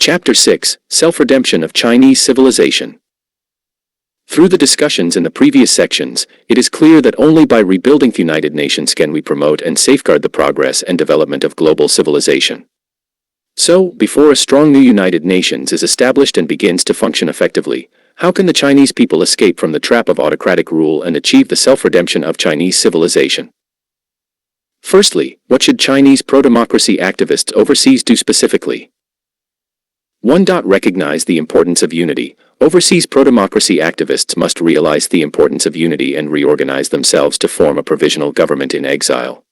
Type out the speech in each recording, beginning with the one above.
Chapter 6, Self-Redemption of Chinese Civilization. Through the discussions in the previous sections, it is clear that only by rebuilding the United Nations can we promote and safeguard the progress and development of global civilization. So, before a strong new United Nations is established and begins to function effectively, how can the Chinese people escape from the trap of autocratic rule and achieve the self-redemption of Chinese civilization? Firstly, what should Chinese pro-democracy activists overseas do specifically? 1. Recognize the importance of unity. Overseas pro-democracy activists must realize the importance of unity and reorganize themselves to form a provisional government in exile.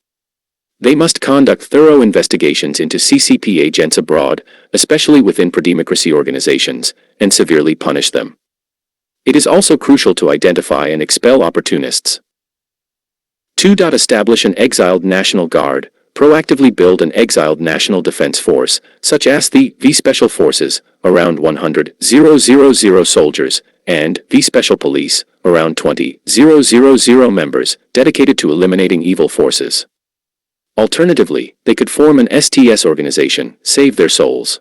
They must conduct thorough investigations into CCP agents abroad, especially within pro-democracy organizations, and severely punish them. It is also crucial to identify and expel opportunists. 2. Establish an exiled National Guard. Proactively build an exiled national defense force, such as the V Special Forces, around 100,000 soldiers, and V Special Police, around 20,000 members, dedicated to eliminating evil forces. Alternatively, they could form an STS organization, Save Their Souls.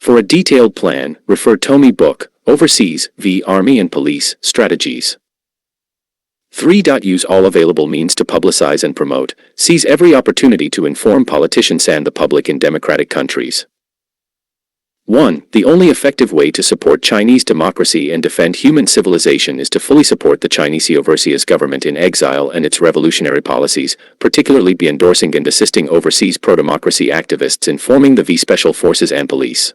For a detailed plan, refer Tomy book, Overseas, v. Army and Police, Strategies. 3. Use all available means to publicize and promote, seize every opportunity to inform politicians and the public in democratic countries. 1. The only effective way to support Chinese democracy and defend human civilization is to fully support the Chinese overseas government in exile and its revolutionary policies, particularly by endorsing and assisting overseas pro-democracy activists in forming the V Special Forces and Police.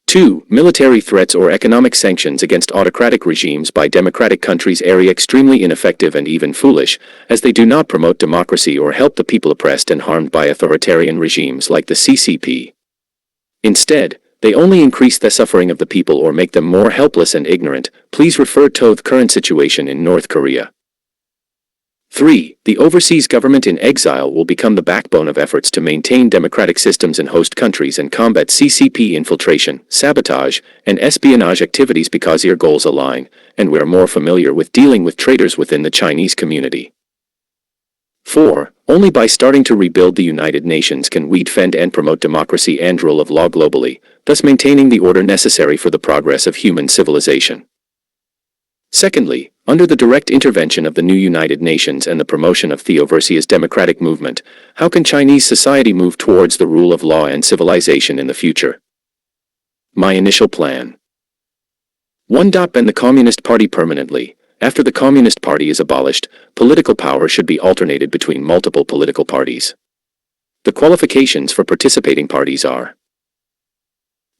2. Military threats or economic sanctions against autocratic regimes by democratic countries are extremely ineffective and even foolish, as they do not promote democracy or help the people oppressed and harmed by authoritarian regimes like the CCP. Instead, they only increase the suffering of the people or make them more helpless and ignorant. Please refer to the current situation in North Korea. 3. The overseas government in exile will become the backbone of efforts to maintain democratic systems in host countries and combat CCP infiltration, sabotage, and espionage activities because their goals align, and we are more familiar with dealing with traitors within the Chinese community. 4. Only by starting to rebuild the United Nations can we defend and promote democracy and rule of law globally, thus maintaining the order necessary for the progress of human civilization. Secondly, under the direct intervention of the new United Nations and the promotion of the overseas democratic movement, how can Chinese society move towards the rule of law and civilization in the future? My initial plan. 1. Ban the Communist Party permanently. After the Communist Party is abolished, political power should be alternated between multiple political parties. The qualifications for participating parties are: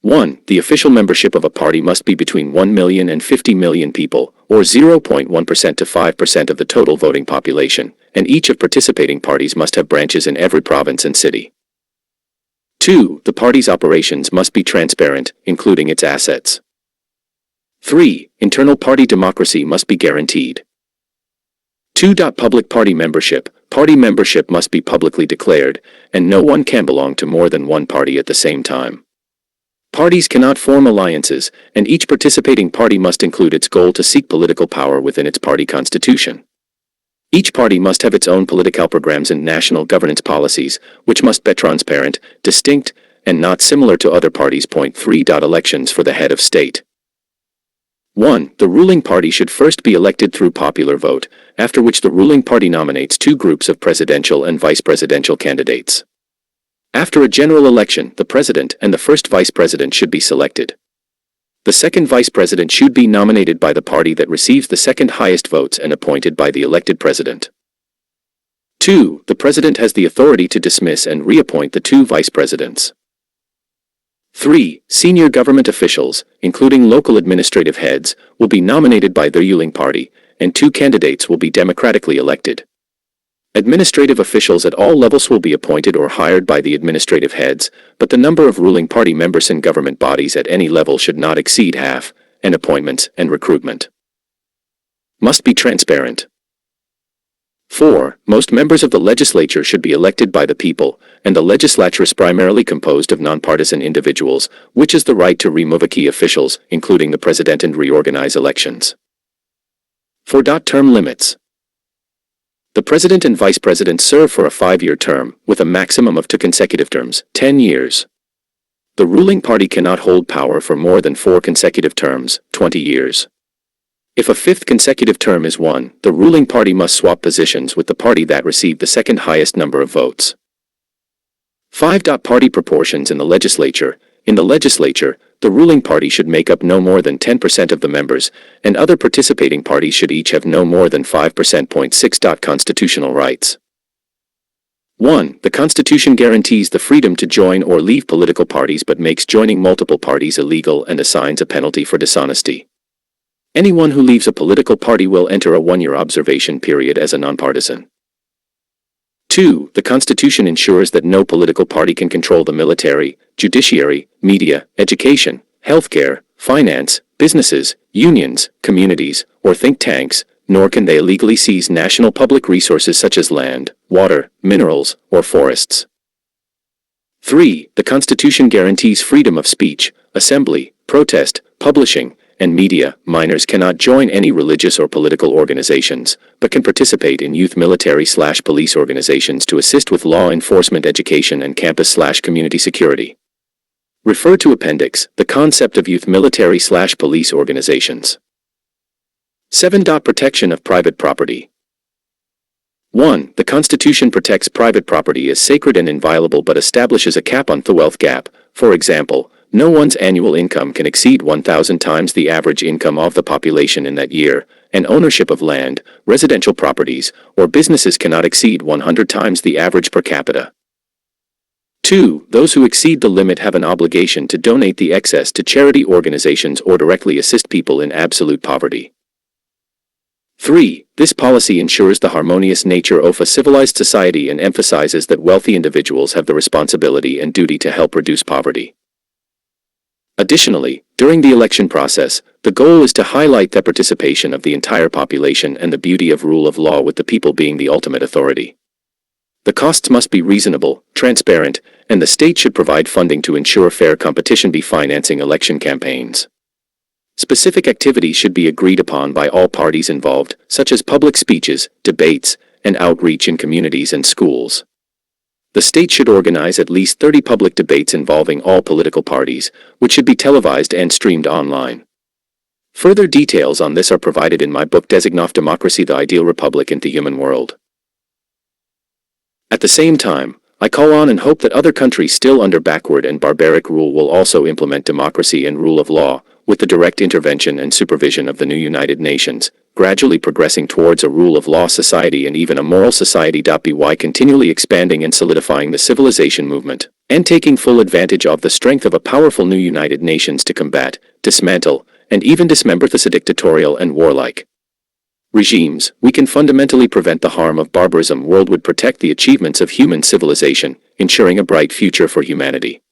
1. The official membership of a party must be between 1 million and 50 million people, or 0.1% to 5% of the total voting population, and each of participating parties must have branches in every province and city. 2. The party's operations must be transparent, including its assets. 3. Internal party democracy must be guaranteed. 2. Public party membership. Party membership must be publicly declared, and no one can belong to more than one party at the same time. Parties cannot form alliances, and each participating party must include its goal to seek political power within its party constitution. Each party must have its own political programs and national governance policies, which must be transparent, distinct, and not similar to other parties. 3. Elections for the head of state. 1. The ruling party should first be elected through popular vote, after which the ruling party nominates two groups of presidential and vice presidential candidates. After a general election, the president and the first vice president should be selected. The second vice president should be nominated by the party that receives the second highest votes and appointed by the elected president. 2. The president has the authority to dismiss and reappoint the two vice presidents. 3. Senior government officials, including local administrative heads, will be nominated by the ruling party, and two candidates will be democratically elected. Administrative officials at all levels will be appointed or hired by the administrative heads, but the number of ruling party members in government bodies at any level should not exceed half, and appointments and recruitment must be transparent. 4. Most members of the legislature should be elected by the people, and the legislature is primarily composed of nonpartisan individuals, which is the right to remove key officials, including the president, and reorganize elections. 4. Term limits. The president and vice president serve for a 5-year term, with a maximum of 2 consecutive terms, 10 years. The ruling party cannot hold power for more than 4 consecutive terms, 20 years. If a 5th consecutive term is won, the ruling party must swap positions with the party that received the second highest number of votes. 5. Party proportions in the legislature. In the legislature, the ruling party should make up no more than 10% of the members, and other participating parties should each have no more than 5%. 6. Constitutional rights. 1. The Constitution guarantees the freedom to join or leave political parties but makes joining multiple parties illegal and assigns a penalty for dishonesty. Anyone who leaves a political party will enter a 1-year observation period as a nonpartisan. 2. The Constitution ensures that no political party can control the military, judiciary, media, education, healthcare, finance, businesses, unions, communities, or think tanks, nor can they illegally seize national public resources such as land, water, minerals, or forests. 3. The Constitution guarantees freedom of speech, assembly, protest, publishing, and media. Minors cannot join any religious or political organizations, but can participate in youth military/police organizations to assist with law enforcement, education, and campus/community security. Refer to Appendix, the concept of youth military/police organizations. 7. Protection of private property. 1. The Constitution protects private property as sacred and inviolable but establishes a cap on the wealth gap. For example, no one's annual income can exceed 1,000 times the average income of the population in that year, and ownership of land, residential properties, or businesses cannot exceed 100 times the average per capita. 2. Those who exceed the limit have an obligation to donate the excess to charity organizations or directly assist people in absolute poverty. 3. This policy ensures the harmonious nature of a civilized society and emphasizes that wealthy individuals have the responsibility and duty to help reduce poverty. Additionally, during the election process, the goal is to highlight the participation of the entire population and the beauty of rule of law, with the people being the ultimate authority. The costs must be reasonable, transparent, and the state should provide funding to ensure fair competition be financing election campaigns. Specific activities should be agreed upon by all parties involved, such as public speeches, debates, and outreach in communities and schools. The state should organize at least 30 public debates involving all political parties, which should be televised and streamed online. Further details on this are provided in my book Designov Democracy: The Ideal Republic in the Human World. At the same time, I call on and hope that other countries still under backward and barbaric rule will also implement democracy and rule of law, with the direct intervention and supervision of the new United Nations, gradually progressing towards a rule of law society and even a moral society. By continually expanding and solidifying the civilization movement, and taking full advantage of the strength of a powerful new United Nations to combat, dismantle, and even dismember the dictatorial and warlike regimes, we can fundamentally prevent the harm of barbarism. World would protect the achievements of human civilization, ensuring a bright future for humanity.